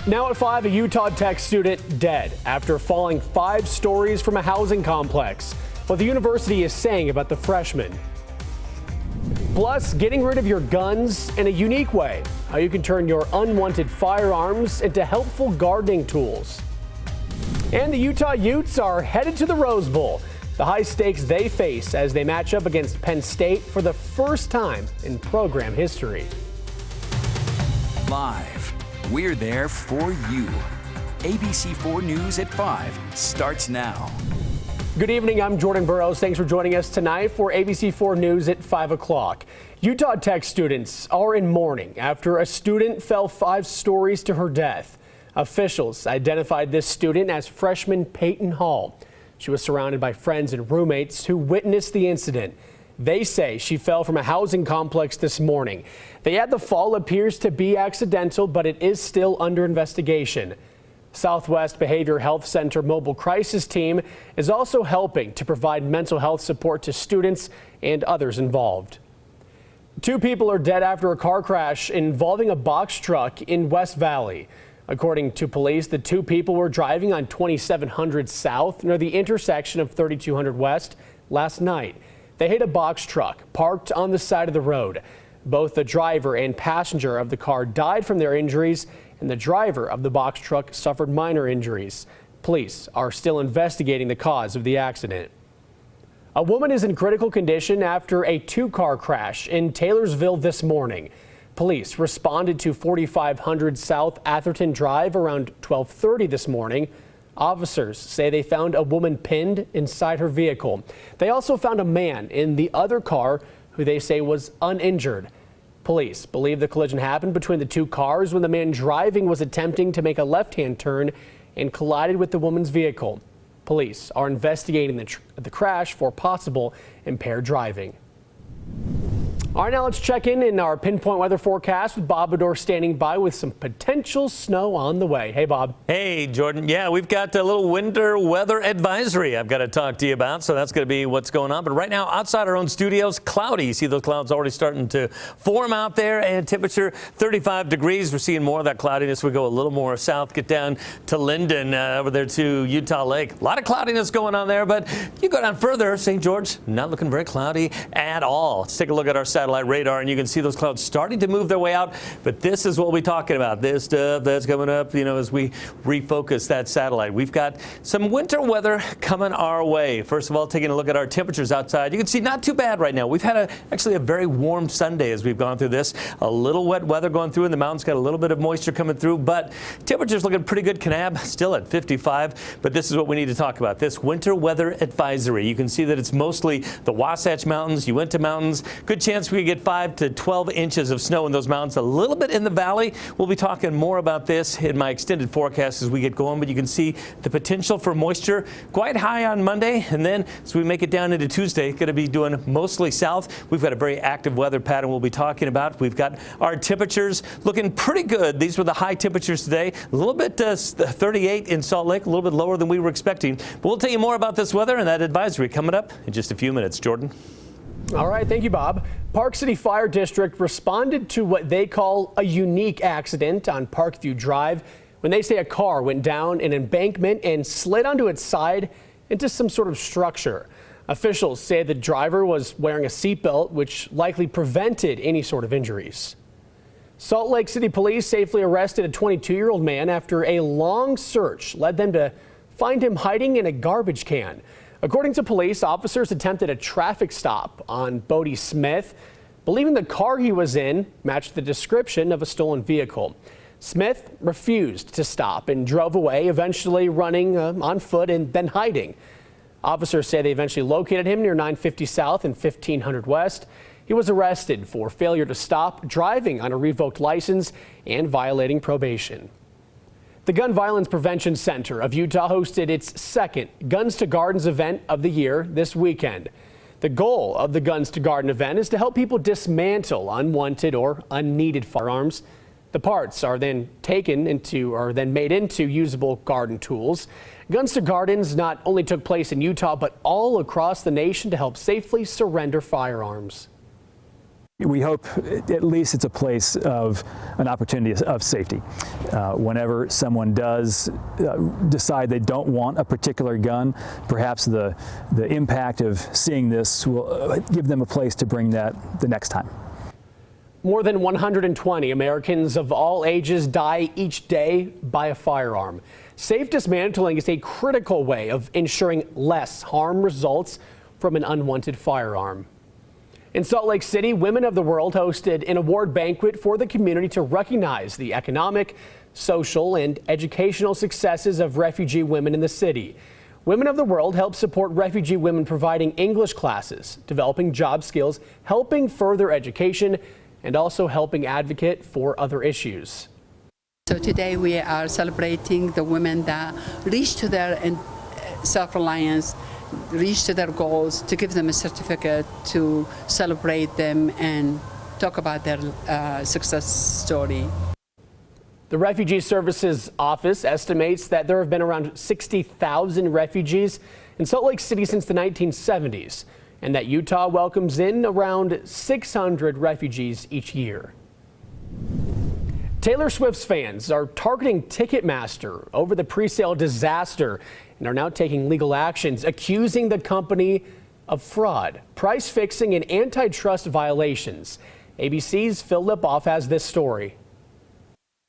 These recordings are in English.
Now at 5, a Utah Tech student dead after falling 5 stories from a housing complex. What the university is saying about the freshman. Plus, getting rid of your guns in a unique way. How you can turn your unwanted firearms into helpful gardening tools. And the Utah Utes are headed to the Rose Bowl. The high stakes they face as they match up against Penn State for the first time in program history. Live, we're there for you. ABC4 News at 5 starts now. Good evening, I'm Jordan Burroughs. Thanks for joining us tonight for ABC4 News at 5 o'clock. Utah Tech students are in mourning after a student fell 5 stories to her death. Officials identified this student as freshman Peyton Hall. She was surrounded by friends and roommates who witnessed the incident. They say she fell from a housing complex this morning. They add the fall appears to be accidental, but it is still under investigation. Southwest Behavioral Health Center Mobile Crisis Team is also helping to provide mental health support to students and others involved. 2 people are dead after a car crash involving a box truck in West Valley. According to police, the 2 people were driving on 2700 South near the intersection of 3200 West last night. They hit a box truck parked on the side of the road. Both the driver and passenger of the car died from their injuries, and the driver of the box truck suffered minor injuries. Police are still investigating the cause of the accident. A woman is in critical condition after a 2-car crash in Taylorsville this morning. Police responded to 4500 South Atherton Drive around 12:30 this morning. Officers say they found a woman pinned inside her vehicle. They also found a man in the other car who they say was uninjured. Police believe the collision happened between the 2 cars when the man driving was attempting to make a left-hand turn and collided with the woman's vehicle. Police are investigating the crash for possible impaired driving. All right, now let's check in our pinpoint weather forecast with Bob Bedore standing by with some potential snow on the way. Hey, Bob. Hey, Jordan. Yeah, we've got a little winter weather advisory I've got to talk to you about, so that's going to be what's going on. But right now, outside our own studios, cloudy. You see those clouds already starting to form out there, and temperature 35 degrees. We're seeing more of that cloudiness. We go a little more south, get down to Linden, over there to Utah Lake. A lot of cloudiness going on there, but you go down further, St. George, not looking very cloudy at all. Let's take a look at our satellite radar, and you can see those clouds starting to move their way out. But this is what we're talking about. This stuff that's coming up, as we refocus that satellite. We've got some winter weather coming our way. First of all, taking a look at our temperatures outside. You can see not too bad right now. We've had actually a very warm Sunday as we've gone through this. A little wet weather going through in the mountains, got a little bit of moisture coming through, but temperatures looking pretty good. Kanab still at 55, but this is what we need to talk about. This winter weather advisory. You can see that it's mostly the Wasatch Mountains, Uinta Mountains. Good chance we get 5 to 12 inches of snow in those mountains, a little bit in the valley. We'll be talking more about this in my extended forecast as we get going, but you can see the potential for moisture quite high on Monday, and then as we make it down into Tuesday, going to be doing mostly south. We've got a very active weather pattern we'll be talking about. We've got our temperatures looking pretty good. These were the high temperatures today. A little bit 38 in Salt Lake, a little bit lower than we were expecting. But we'll tell you more about this weather and that advisory coming up in just a few minutes. Jordan. All right, thank you, Bob. Park City Fire District responded to what they call a unique accident on Parkview Drive when they say a car went down an embankment and slid onto its side into some sort of structure. Officials say the driver was wearing a seatbelt, which likely prevented any sort of injuries. Salt Lake City Police safely arrested a 22-year-old man after a long search led them to find him hiding in a garbage can. According to police, officers attempted a traffic stop on Bodie Smith, believing the car he was in matched the description of a stolen vehicle. Smith refused to stop and drove away, eventually running on foot and then hiding. Officers say they eventually located him near 950 South and 1500 West. He was arrested for failure to stop, driving on a revoked license, and violating probation. The Gun Violence Prevention Center of Utah hosted its second Guns to Gardens event of the year this weekend. The goal of the Guns to Garden event is to help people dismantle unwanted or unneeded firearms. The parts are then made into usable garden tools. Guns to Gardens not only took place in Utah, but all across the nation to help safely surrender firearms. We hope at least it's a place of an opportunity of safety. Whenever someone does decide they don't want a particular gun, perhaps the impact of seeing this will give them a place to bring that the next time. More than 120 Americans of all ages die each day by a firearm. Safe dismantling is a critical way of ensuring less harm results from an unwanted firearm. In Salt Lake City, Women of the World hosted an award banquet for the community to recognize the economic, social, and educational successes of refugee women in the city. Women of the World helps support refugee women providing English classes, developing job skills, helping further education, and also helping advocate for other issues. So today we are celebrating the women that reach to their self-reliance, reach to their goals, to give them a certificate, to celebrate them and talk about their success story. The Refugee Services Office estimates that there have been around 60,000 refugees in Salt Lake City since the 1970s, and that Utah welcomes in around 600 refugees each year. Taylor Swift's fans are targeting Ticketmaster over the pre-sale disaster and are now taking legal actions, accusing the company of fraud, price fixing, and antitrust violations. ABC's Phil Lipoff has this story.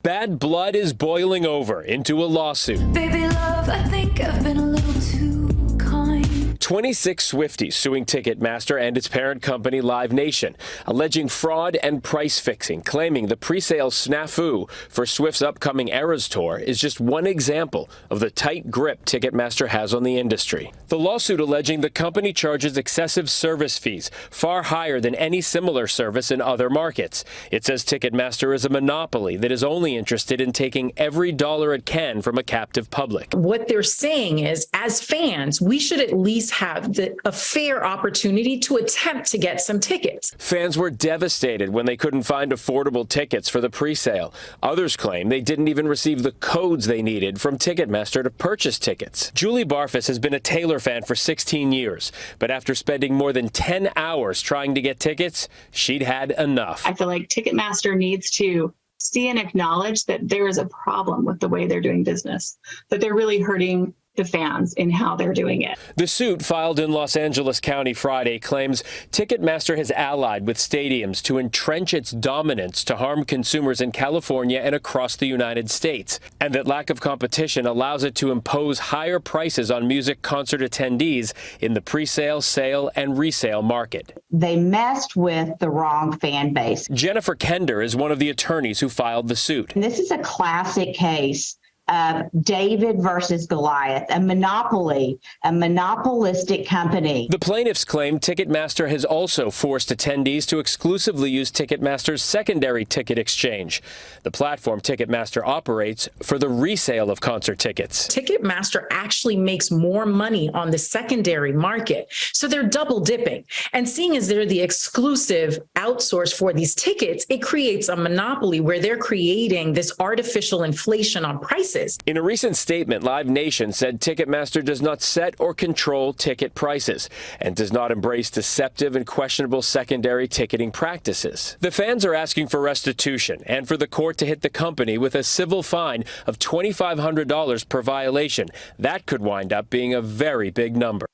Bad blood is boiling over into a lawsuit. Baby love, I think I've been a little too kind. 26 Swifties suing Ticketmaster and its parent company Live Nation, alleging fraud and price fixing, claiming the pre-sale snafu for Swift's upcoming Eras tour is just one example of the tight grip Ticketmaster has on the industry. The lawsuit alleging the company charges excessive service fees, far higher than any similar service in other markets. It says Ticketmaster is a monopoly that is only interested in taking every dollar it can from a captive public. What they're saying is, as fans, we should at least have a fair opportunity to attempt to get some tickets. Fans were devastated when they couldn't find affordable tickets for the pre-sale. Others claim they didn't even receive the codes they needed from Ticketmaster to purchase tickets. Julie Barfus has been a Taylor fan for 16 years, but after spending more than 10 hours trying to get tickets, she'd had enough. I feel like Ticketmaster needs to see and acknowledge that there is a problem with the way they're doing business, that they're really hurting the fans in how they're doing it. The suit filed in Los Angeles County Friday claims Ticketmaster has allied with stadiums to entrench its dominance to harm consumers in California and across the United States, and that lack of competition allows it to impose higher prices on music concert attendees in the pre-sale, sale, and resale market. They messed with the wrong fan base. Jennifer Kender is one of the attorneys who filed the suit. And this is a classic case of David versus Goliath, a monopoly, a monopolistic company. The plaintiffs claim Ticketmaster has also forced attendees to exclusively use Ticketmaster's secondary ticket exchange, the platform Ticketmaster operates for the resale of concert tickets. Ticketmaster actually makes more money on the secondary market, so they're double dipping. And seeing as they're the exclusive outsource for these tickets, it creates a monopoly where they're creating this artificial inflation on prices. In a recent statement, Live Nation said Ticketmaster does not set or control ticket prices and does not embrace deceptive and questionable secondary ticketing practices. The fans are asking for restitution and for the court to hit the company with a civil fine of $2,500 per violation. That could wind up being a very big number.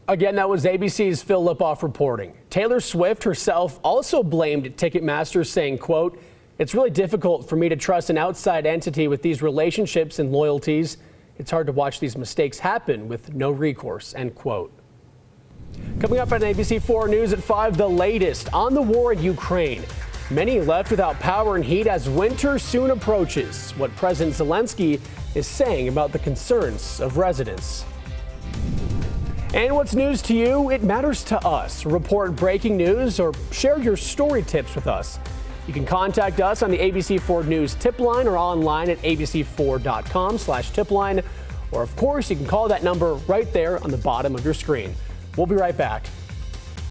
Again, that was ABC's Phil Lipoff reporting. Taylor Swift herself also blamed Ticketmaster, saying, quote, "It's really difficult for me to trust an outside entity with these relationships and loyalties. It's hard to watch these mistakes happen with no recourse," end quote. Coming up on ABC4 News at 5, the latest on the war in Ukraine. Many left without power and heat as winter soon approaches. What President Zelensky is saying about the concerns of residents. And what's news to you, it matters to us. Report breaking news or share your story tips with us. You can contact us on the ABC4 News tip line or online at abc4.com/tipline. Or, of course, you can call that number right there on the bottom of your screen. We'll be right back.